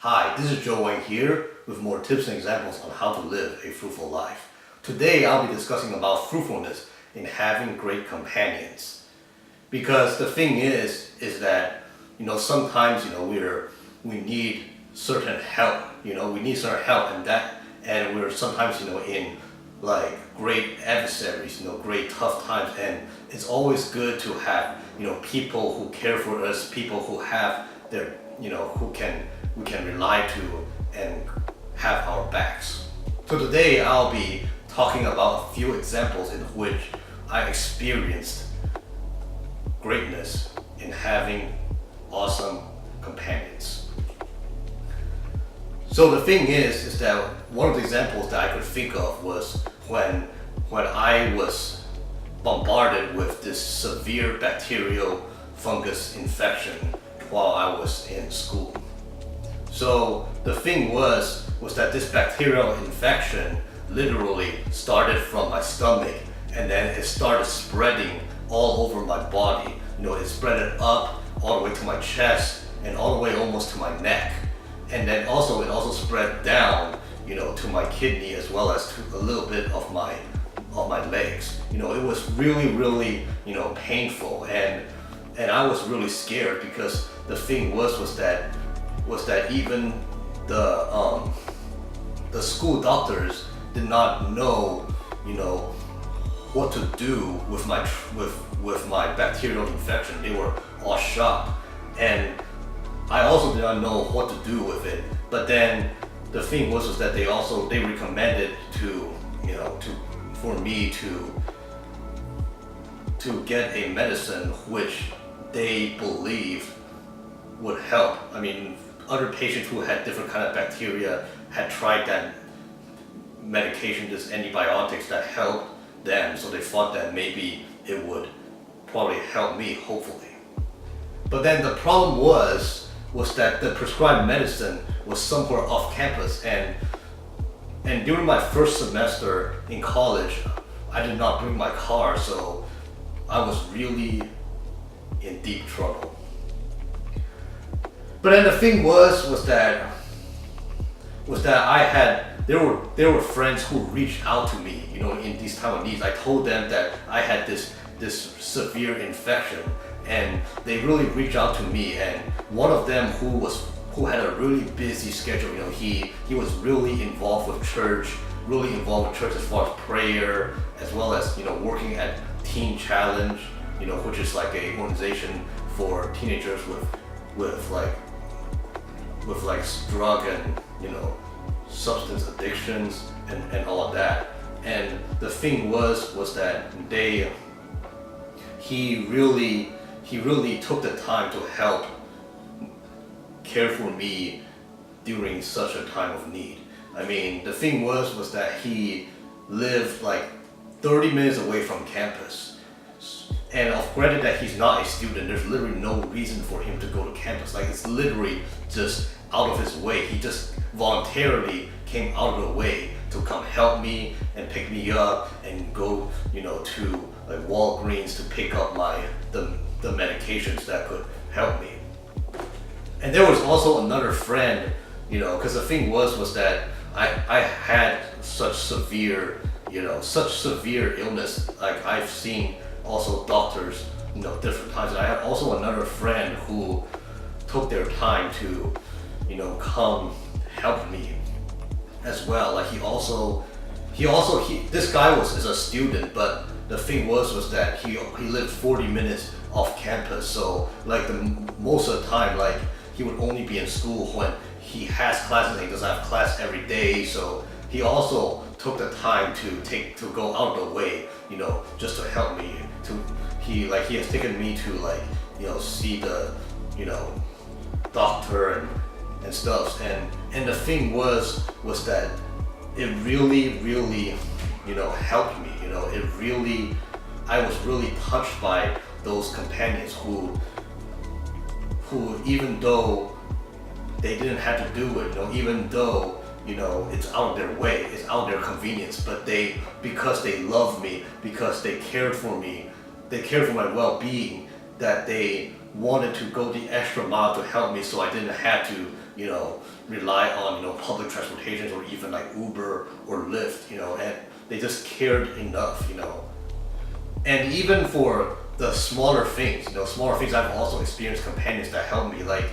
Hi, this is Joe Wang here with more tips and examples on how to live a fruitful life. Today I'll be discussing about fruitfulness in having great companions. Because the thing is that sometimes we need certain help. We need certain help and we're sometimes in like great adversaries, great tough times, and it's always good to have people who care for us, people who have their who can we can rely to and have our backs. So today I'll be talking about a few examples in which I experienced greatness in having awesome companions. So the thing is that one of the examples that I could think of was when I was bombarded with this severe bacterial fungus infection while I was in school. So the thing was that this bacterial infection literally started from my stomach and then it started spreading all over my body. It spread up all the way to my chest and all the way almost to my neck. And then it also spread down, to my kidney as well as to a little bit of my legs. It was really, painful, and I was really scared because the thing was that even the school doctors did not know, what to do with my bacterial infection. They were all shocked, and I also did not know what to do with it. But then the thing was that they recommended for me to get a medicine which they believed would help. I mean, other patients who had different kind of bacteria had tried that medication, this antibiotics that helped them, so they thought that maybe it would probably help me, hopefully. But then the problem was that the prescribed medicine was somewhere off campus, and during my first semester in college, I did not bring my car, so I was really in deep trouble. But then the thing was that there were friends who reached out to me, in these time of needs. I told them that I had this severe infection, and they really reached out to me. And one of them who had a really busy schedule, he was really involved with church as far as prayer, as well as working at Teen Challenge, which is like a organization for teenagers with drug and substance addictions and all of that. And the thing was that he really took the time to help care for me during such a time of need. I mean, the thing was that he lived like 30 minutes away from campus. And granted that he's not a student, there's literally no reason for him to go to campus. Like, it's literally just out of his way. He just voluntarily came out of the way to come help me and pick me up and go, to like Walgreens to pick up the medications that could help me. And there was also another friend, because the thing was that I had such severe illness. Like, I've seen also doctors, different times. And I had also another friend who took their time to, come help me as well. Like, this guy is a student, but the thing was that he lived 40 minutes off campus. So like most of the time, like, he would only be in school when he has classes, and he doesn't have class every day. So he also took the time to go out of the way, just to help me. He has taken me to see the doctor and stuff. And the thing was that it really helped me. I was really touched by those companions who even though they didn't have to do it, even though it's out of their way, it's out of their convenience, but because they love me, because they cared for me, they cared for my well-being, that they wanted to go the extra mile to help me, so I didn't have to rely on, public transportation or even like Uber or Lyft, and they just cared enough, And even for the smaller things, I've also experienced companions that help me. Like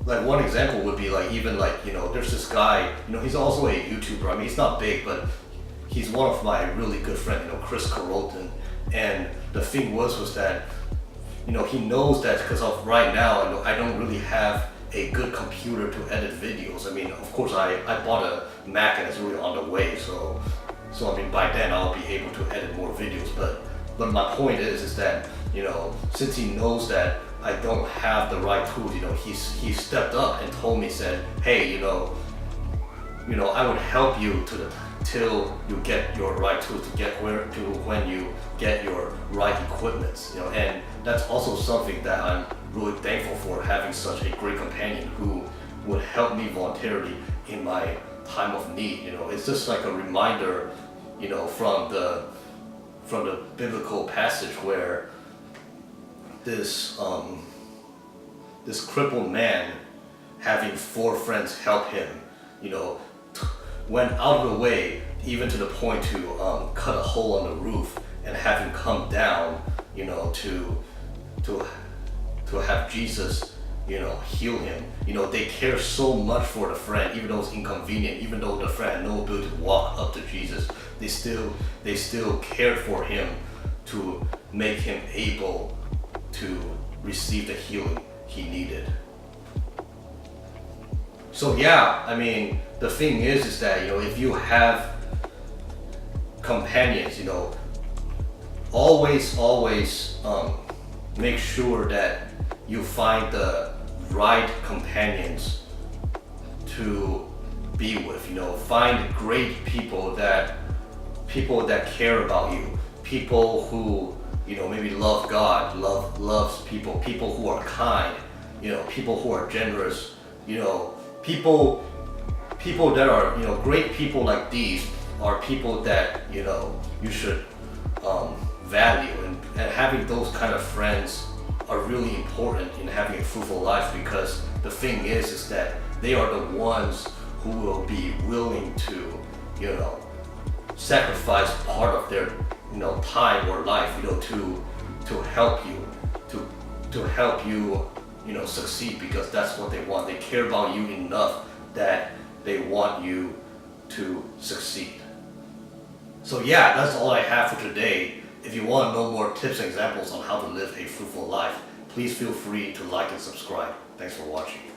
one example would be there's this guy, he's also a YouTuber. I mean, he's not big, but he's one of my really good friends, Chris Carolton. And the thing was that, he knows that because of right now, I don't really have a good computer to edit videos. I mean, of course, I bought a Mac and it's really on the way, so I mean, by then I'll be able to edit more videos. But my point is that, since he knows that I don't have the right tools, he stepped up and told me, said, hey, I would help you till you get your right tools, when you get your right equipment, and that's also something that I'm really thankful for, having such a great companion who would help me voluntarily in my time of need. It's just like a reminder, from the biblical passage where this crippled man, having 4 friends help him, went out of the way, even to the point to cut a hole on the roof and have him come down, to have Jesus, heal him. They care so much for the friend, even though it's inconvenient, even though the friend had no ability to walk up to Jesus. They still cared for him to make him able to receive the healing he needed. So yeah, I mean, the thing is that, if you have companions, always make sure that you find the right companions to be with. Find great people that care about you, people who, maybe love God, loves people who are kind, people who are generous, people that are, great people like these are people that, you should value, and having those kind of friends are really important in having a fruitful life, because the thing is that they are the ones who will be willing to, sacrifice part of their, time or life, to help you, succeed, because that's what they want. They care about you enough that they want you to succeed. So yeah, that's all I have for today. If you want to know more tips and examples on how to live a fruitful life, please feel free to like and subscribe. Thanks for watching.